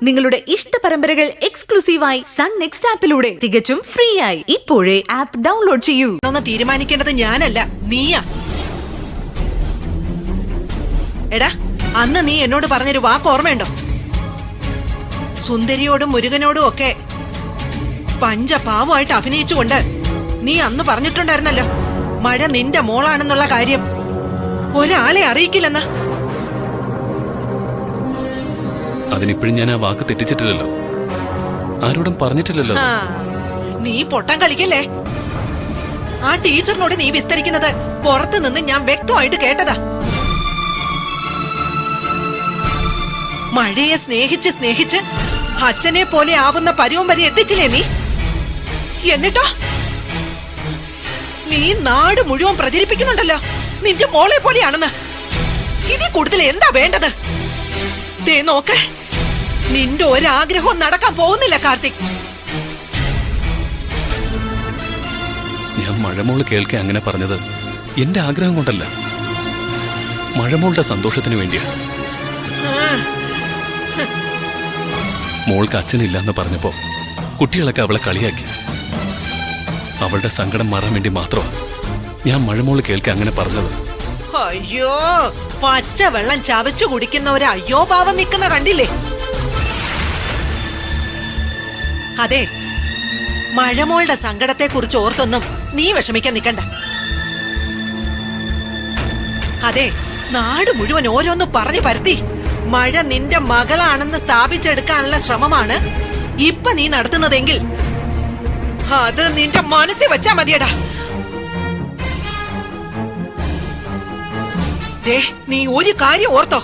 നിങ്ങളുടെ ഇഷ്ട പരമ്പരകൾ എക്സ്ക്ലൂസീവായി സൺ നെക്സ്റ്റ് ആപ്പിലൂടെ തികച്ചും ഫ്രീ ആയി ഇപ്പോഴേ ആപ്പ് ഡൗൺലോഡ് ചെയ്യൂ. ഒന്ന് തീരുമാനിക്കേണ്ടത് ഞാനല്ല, നീയാ. എടാ, അന്ന് നീ എന്നോട് പറഞ്ഞൊരു വാക്ക് ഓർമ്മയുണ്ടോ? സുന്ദരിയോടും മുരുകനോടും ഒക്കെ പഞ്ചപാവമായിട്ട് അഭിനയിച്ചുകൊണ്ട് നീ അന്ന് പറഞ്ഞിട്ടുണ്ടായിരുന്നല്ലോ, മഴ നിന്റെ മോളാണെന്നുള്ള കാര്യം ഒരാളെ അറിയിക്കില്ലെന്ന. അതിനിപ്പോഴും ഞാൻ ആ വാക്ക് തെറ്റിച്ചിട്ടില്ലല്ലോ, ആരോടും പറഞ്ഞിട്ടില്ലല്ലോ. നീ പൊട്ടം കളിക്കല്ലേ? ആ ടീച്ചറിനോട് നീ വിസ്തരിക്കുന്നത് പുറത്തു നിന്ന് ഞാൻ വ്യക്തമായിട്ട് കേട്ടതാ. മഴയെ സ്നേഹിച്ച് സ്നേഹിച്ച് അച്ഛനെ പോലെ ആവുന്ന പരുവം വരെ എത്തിച്ചില്ലേ നീ? എന്നിട്ടോ നീ നാട് മുഴുവൻ പ്രചരിപ്പിക്കുന്നുണ്ടല്ലോ നിന്റെ മോളെ പോലെയാണെന്ന്. ഇതിൽ കൂടുതൽ എന്താ വേണ്ടത്? ദേ നോക്ക്, നിന്റെ ഒരാഗ്രഹവും നടക്കാൻ പോകുന്നില്ല കാർത്തിക്. ഞാൻ മഴമോള് കേൾക്കെ അങ്ങനെ പറഞ്ഞത് എന്റെ ആഗ്രഹം കൊണ്ടല്ല, മഴമോളുടെ സന്തോഷത്തിന് വേണ്ടിയാണ്. മോൾക്ക് അച്ഛനില്ലെന്ന് പറഞ്ഞപ്പോ കുട്ടികളൊക്കെ അവളെ കളിയാക്കി. അവളുടെ സങ്കടം മാറാൻ വേണ്ടി മാത്രമാണ് ഞാൻ മഴമോള് കേൾക്കെ അങ്ങനെ പറഞ്ഞത്. അയ്യോ, പച്ച വെള്ളം ചവച്ചു കുടിക്കുന്ന ഒരു അയ്യോ പാവം നിൽക്കുന്ന കണ്ടില്ലേ? അതെ, മഴമോളുടെ സങ്കടത്തെ കുറിച്ച് ഓർത്തൊന്നും നീ വിഷമിക്കാൻ നിൽക്കണ്ട. അതെ, നാട് മുഴുവൻ ഓരോന്ന് പറഞ്ഞു പരത്തി മഴ നിന്റെ മകളാണെന്ന് സ്ഥാപിച്ചെടുക്കാനുള്ള ശ്രമമാണ് ഇപ്പൊ നീ നടത്തുന്നതെങ്കിൽ അത് നിന്റെ മനസ്സിൽ വെച്ചാ മതിയടാ. നീ ഒരു കാര്യം ഓർത്തോ,